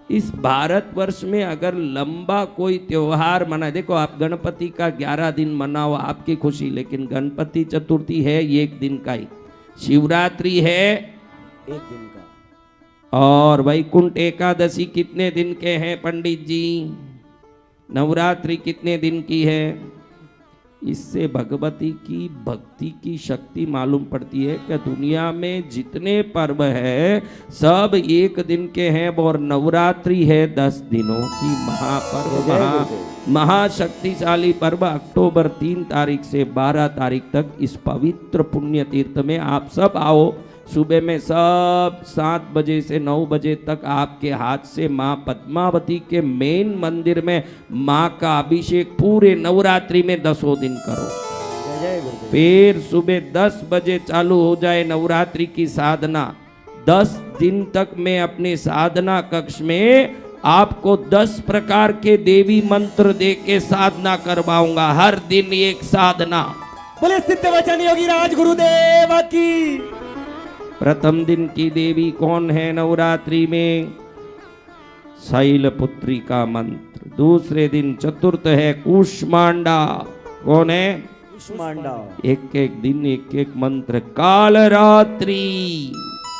इस भारतवर्ष में अगर लंबा कोई त्योहार मना, देखो आप गणपति का 11 दिन मनाओ आपकी खुशी, लेकिन गणपति चतुर्थी है ये 1 दिन का ही, शिवरात्रि है 1 दिन का, और वैकुंठ एकादशी कितने दिन के हैं पंडित जी? नवरात्रि कितने दिन की है? इससे भगवती की भक्ति की शक्ति मालूम पड़ती है कि दुनिया में जितने पर्व है सब 1 दिन के हैं, और नवरात्रि है 10 दिनों की महापर्व, महाशक्तिशाली पर्व। अक्टूबर 3 तारीख से 12 तारीख तक इस पवित्र पुण्य तीर्थ में आप सब आओ। सुबह में सब 7 बजे से 9 बजे तक आपके हाथ से माँ पद्मावती के मेन मंदिर में माँ का अभिषेक पूरे नवरात्रि में 10 दिन करो। फिर सुबह 10 बजे चालू हो जाए नवरात्रि की साधना। 10 दिन तक मैं अपने साधना कक्ष में आपको 10 प्रकार के देवी मंत्र दे के साधना करवाऊंगा, हर दिन एक साधना। बोले सिद्ध वचन योगी राज गुरुदेव की। प्रथम दिन की देवी कौन है नवरात्रि में? शैलपुत्री का मंत्र। दूसरे दिन चतुर्थ है कूष्मांडा। कौन है? कूष्मांडा। एक एक दिन एक एक मंत्र। कालरात्रि।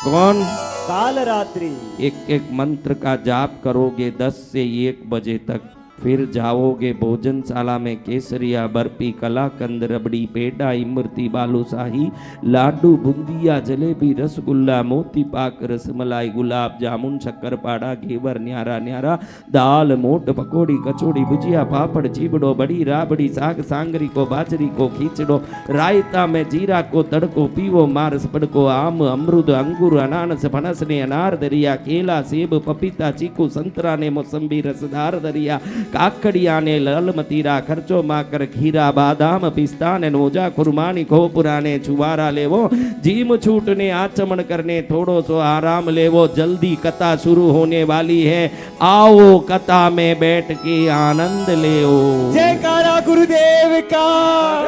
कौन? कालरात्रि। एक एक मंत्र का जाप करोगे 10 से 1 बजे तक। फिर जाओगे भोजनशाला में केसरिया, बर्फी, कलाकंद, रबड़ी, पेड़ा, इमरती, बालूशाही, लाडू, बूंदिया, जलेबी, रसगुल्ला, मोती पाक, रसमलाई, गुलाब जामुन, शक्करपाड़ा, घेवर, न्यारा न्यारा, दाल, मोट, पकौड़ी, कचौड़ी, भुजिया, पापड़, चिबड़ो, बड़ी राबड़ी, साग सांगरी को, बाजरी को, खींचड़ो, रायता में जीरा को, तड़को, पीवो, मारस पड़को, आम, अमरूद, अंगूर, अनानस, फनस ने अनार दरिया, केला, सेब, पपीता, चीकू, संतरा ने मौसम्बी, रसदार दरिया, काकड़िया ने लाल मतीरा, खर्चो माकर, खीरा, बादाम, पिस्ता ने नोजा, खुरमानी, खोपुरा ने छुवारा लेवो, जीम छूट ने आचमन करने, थोड़ो सो आराम लेवो, जल्दी कथा शुरू होने वाली है, आओ कथा में बैठ के आनंद लेओ। जयकारा गुरुदेव का।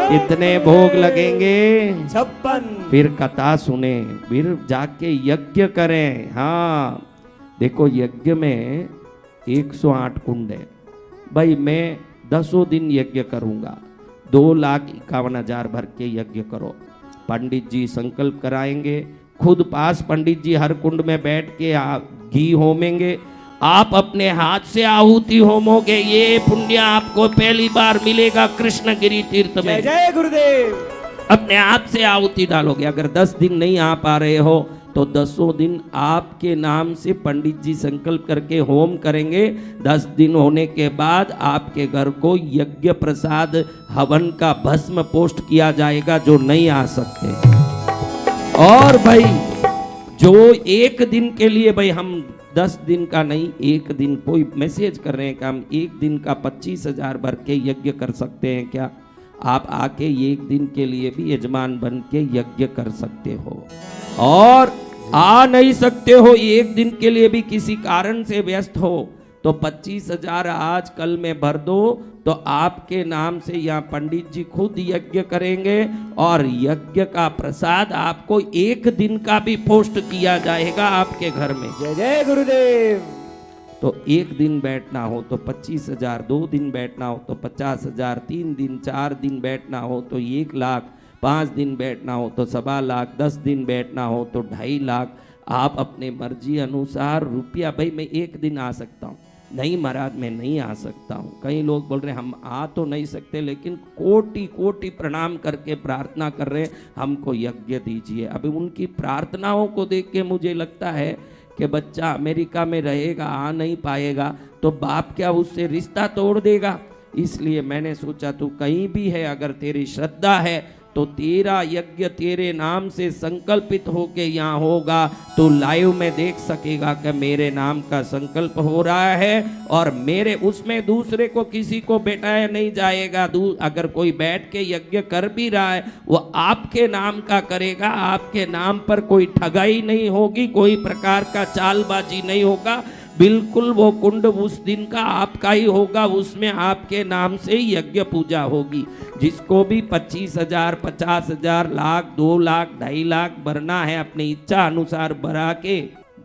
कितने भोग लगेंगे? 56। फिर कथा सुने, फिर जाके यज्ञ करें। हाँ देखो यज्ञ में 108 कुंड है भाई। मैं 10 दिन यज्ञ करूंगा। 2,51,000 भर के यज्ञ करो। पंडित जी संकल्प कराएंगे, खुद पास पंडित जी हर कुंड में बैठ के घी होमेंगे, आप अपने हाथ से आहुति होमोगे। ये पुण्य आपको पहली बार मिलेगा कृष्णगिरी तीर्थ में। जय जय गुरुदेव। अपने हाथ से आहुति डालोगे। अगर 10 दिन नहीं आ पा रहे हो तो 10 दिन आपके नाम से पंडित जी संकल्प करके होम करेंगे। 10 दिन होने के बाद आपके घर को यज्ञ प्रसाद हवन का भस्म पोस्ट किया जाएगा जो नहीं आ सकते। और भाई जो 1 दिन के लिए, भाई हम 10 दिन का नहीं, 1 दिन, कोई मैसेज कर रहे हैं कि हम 1 दिन का 25,000 भर के यज्ञ कर सकते हैं क्या? आप आके 1 दिन के लिए भी यजमान बन के यज्ञ कर सकते हो। और आ नहीं सकते हो 1 दिन के लिए भी, किसी कारण से व्यस्त हो, तो 25,000 आज कल में भर दो, तो आपके नाम से यहाँ पंडित जी खुद यज्ञ करेंगे और यज्ञ का प्रसाद आपको 1 दिन का भी पोस्ट किया जाएगा आपके घर में। जय जय गुरुदेव। तो 1 दिन बैठना हो तो 25,000, 2 दिन बैठना हो तो 50,000, 3 दिन 4 दिन बैठना हो तो 1 लाख, 5 दिन बैठना हो तो 1.25 लाख, 10 दिन बैठना हो तो 2.5 लाख। आप अपने मर्जी अनुसार रुपया, भाई मैं 1 दिन आ सकता हूँ, नहीं महाराज मैं नहीं आ सकता हूँ। कई लोग बोल रहे हैं हम आ तो नहीं सकते, लेकिन कोटि कोटि प्रणाम करके प्रार्थना कर रहे हैं हमको यज्ञ दीजिए। अभी उनकी प्रार्थनाओं को देख के मुझे लगता है कि बच्चा अमेरिका में रहेगा, आ नहीं पाएगा, तो बाप क्या उससे रिश्ता तोड़ देगा? इसलिए मैंने सोचा तू कहीं भी है, अगर तेरी श्रद्धा है तो तेरा यज्ञ तेरे नाम से संकल्पित होके यहाँ होगा, तो लाइव में देख सकेगा कि मेरे नाम का संकल्प हो रहा है और मेरे उसमें दूसरे को किसी को बैठाया नहीं जाएगा। अगर कोई बैठ के यज्ञ कर भी रहा है वो आपके नाम का करेगा, आपके नाम पर कोई ठगाई नहीं होगी, कोई प्रकार का चालबाजी नहीं होगा, बिल्कुल वो कुंड उस दिन का आपका ही होगा, उसमें आपके नाम से यज्ञ पूजा होगी। जिसको भी 25,000, 50,000, लाख, 2 लाख, 2.5 लाख भरना है अपनी इच्छा अनुसार भरा के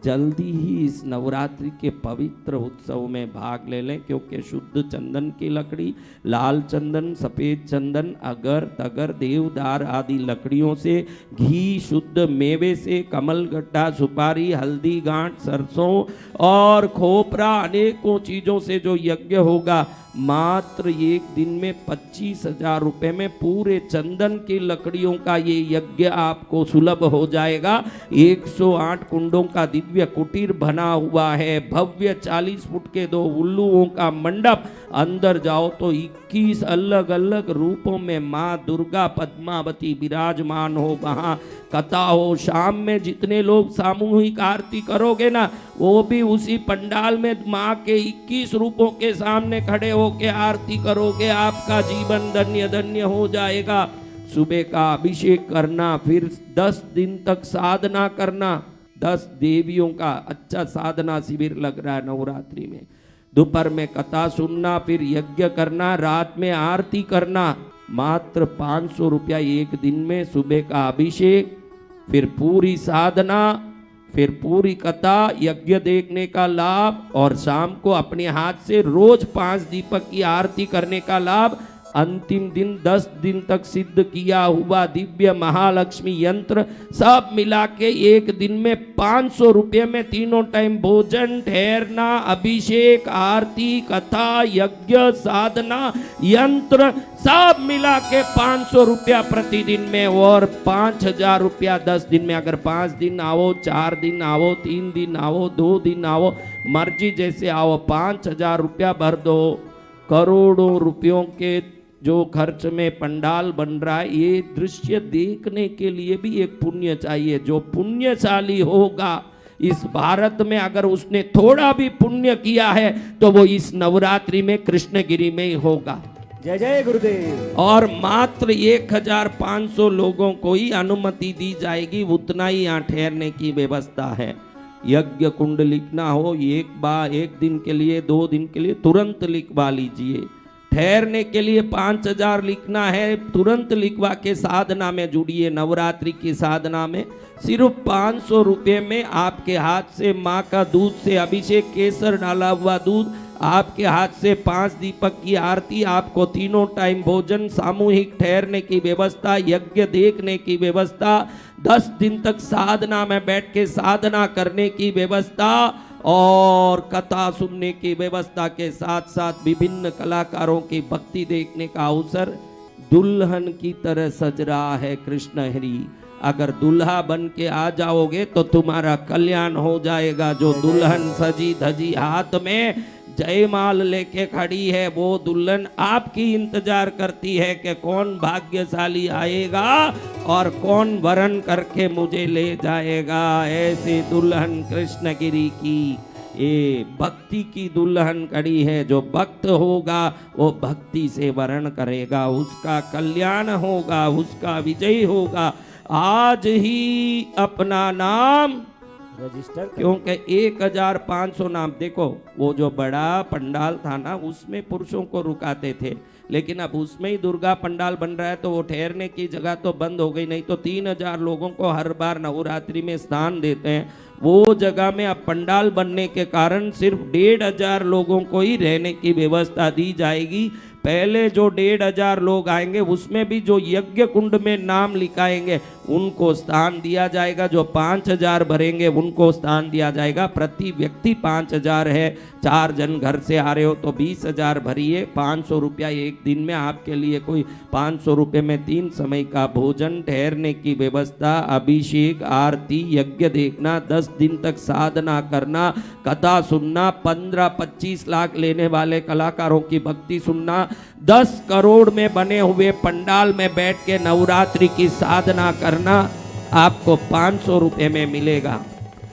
जल्दी ही इस नवरात्रि के पवित्र उत्सव में भाग ले लें, क्योंकि शुद्ध चंदन की लकड़ी, लाल चंदन, सफ़ेद चंदन, अगर तगर, देवदार आदि लकड़ियों से, घी, शुद्ध मेवे से, कमल गट्टा, सुपारी, हल्दी गांठ, सरसों और खोपरा, अनेकों चीज़ों से जो यज्ञ होगा, मात्र एक दिन में 25,000 रुपये में पूरे चंदन की लकड़ियों का ये यज्ञ आपको सुलभ हो जाएगा। 108 कुंडों का दिव्य कुटीर बना हुआ है, भव्य 40 फुट के 2 उल्लुओं का मंडप, अंदर जाओ तो 21 अलग अलग रूपों में माँ दुर्गा पद्मावती विराजमान हो, वहाँ कथा हो। शाम में जितने लोग सामूहिक आरती करोगे ना, वो भी उसी पंडाल में माँ के 21 रूपों के सामने खड़े होके आरती करोगे, आपका जीवन धन्य धन्य हो जाएगा। सुबह का अभिषेक करना, फिर 10 दिन तक साधना करना। 10 देवियों का अच्छा साधना शिविर लग रहा है नवरात्रि में। दोपहर में कथा सुनना, फिर यज्ञ करना, रात में आरती करना। मात्र 500 रुपया एक दिन में। सुबह का अभिषेक, फिर पूरी साधना, फिर पूरी कथा, यज्ञ देखने का लाभ, और शाम को अपने हाथ से रोज 5 दीपक की आरती करने का लाभ। अंतिम दिन 10 दिन तक सिद्ध किया हुआ दिव्य महालक्ष्मी यंत्र, सब मिला के एक दिन में 500 रुपये में तीनों टाइम भोजन, ठहरना, अभिषेक, आरती, कथा, यज्ञ, साधना, यंत्र, सब मिला के 500 रुपया प्रतिदिन में, और 5,000 रुपया 10 दिन में। अगर 5 दिन आओ, 4 दिन आओ, 3 दिन आओ, 2 दिन आओ, मर्जी जैसे आओ, 5,000 रुपया भर दो। करोड़ों रुपयों के जो खर्च में पंडाल बन रहा है, ये दृश्य देखने के लिए भी एक पुण्य चाहिए। जो पुण्यशाली होगा इस भारत में, अगर उसने थोड़ा भी पुण्य किया है तो वो इस नवरात्रि में कृष्णगिरी में ही होगा। जय जय गुरुदेव। और मात्र 1,500 लोगों को ही अनुमति दी जाएगी, उतना ही यहाँ ठहरने की व्यवस्था है। यज्ञ कुंड लिखना हो, एक दिन के लिए, 2 दिन के लिए, तुरंत लिखवा लीजिए। ठहरने के लिए 5,000 लिखना है, तुरंत लिखवा के साधना में जुड़िए। नवरात्रि की साधना में सिर्फ 500 रुपये में आपके हाथ से माँ का दूध से अभिषेक, केसर डाला हुआ दूध, आपके हाथ से 5 दीपक की आरती, आपको तीनों टाइम भोजन, सामूहिक ठहरने की व्यवस्था, यज्ञ देखने की व्यवस्था, 10 दिन तक साधना में बैठ के साधना करने की व्यवस्था, और कथा सुनने की व्यवस्था के साथ साथ विभिन्न कलाकारों की भक्ति देखने का अवसर। दुल्हन की तरह सज रहा है कृष्णहरी। अगर दुल्हा बन के आ जाओगे तो तुम्हारा कल्याण हो जाएगा। जो दुल्हन सजी धजी हाथ में जयमाल लेके खड़ी है, वो दुल्हन आपकी इंतजार करती है कि कौन भाग्यशाली आएगा और कौन वरण करके मुझे ले जाएगा। ऐसे दुल्हन कृष्णगिरी की ये भक्ति की दुल्हन खड़ी है। जो भक्त होगा वो भक्ति से वरण करेगा, उसका कल्याण होगा, उसका विजय होगा। आज ही अपना नाम रजिस्टर, क्योंकि 1,500 नाम। देखो वो जो बड़ा पंडाल था ना, उसमें पुरुषों को रुकाते थे, लेकिन अब उसमें ही दुर्गा पंडाल बन रहा है तो वो ठहरने की जगह तो बंद हो गई। नहीं तो 3,000 लोगों को हर बार नवरात्रि में स्थान देते हैं। वो जगह में अब पंडाल बनने के कारण सिर्फ 1,500 लोगों को ही रहने की व्यवस्था दी जाएगी। पहले जो 1,500 लोग आएंगे उसमें भी जो यज्ञ कुंड में नाम लिखाएंगे उनको स्थान दिया जाएगा। जो 5,000 भरेंगे उनको स्थान दिया जाएगा। प्रति व्यक्ति 5,000 है। 4 जन घर से आ रहे हो तो 20,000 भरिए। 500 रुपया एक दिन में आपके लिए कोई 500 रुपये में 3 समय का भोजन, ठहरने की व्यवस्था, अभिषेक, आरती, यज्ञ देखना, 10 दिन तक साधना करना, कथा सुनना, 15-25 लाख लेने वाले कलाकारों की भक्ति सुनना, 10 करोड़ में बने हुए पंडाल में बैठ के नवरात्रि की साधना करना आपको 500 रुपये में मिलेगा।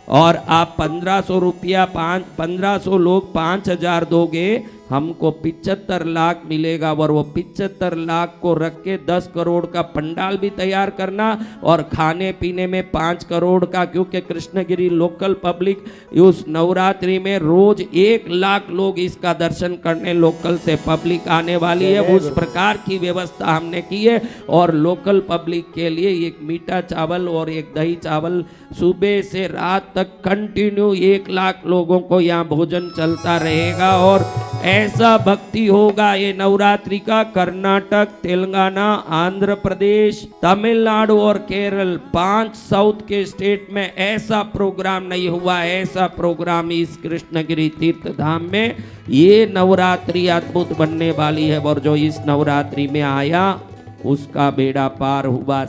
और आप 1,500 रुपया 1500 लोग 5,000 दोगे हमको 75 लाख मिलेगा और वो 75 लाख को रख के 10 करोड़ का पंडाल भी तैयार करना और खाने पीने में 5 करोड़ का, क्योंकि कृष्णगिरी लोकल पब्लिक उस नवरात्रि में रोज 1 लाख लोग इसका दर्शन करने लोकल से पब्लिक आने वाली है। उस प्रकार की व्यवस्था हमने की है और लोकल पब्लिक के लिए एक मीठा चावल और एक दही चावल सुबह से रात तक कंटिन्यू 1 लाख लोगों को यहाँ भोजन चलता रहेगा। और ऐसा भक्ति होगा ये नवरात्रि का। कर्नाटक, तेलंगाना, आंध्र प्रदेश, तमिलनाडु और केरल 5 साउथ के स्टेट में ऐसा प्रोग्राम नहीं हुआ। ऐसा प्रोग्राम इस कृष्णगिरी तीर्थ धाम में ये नवरात्रि अद्भुत बनने वाली है और जो इस नवरात्रि में आया उसका बेड़ा पार हुआ।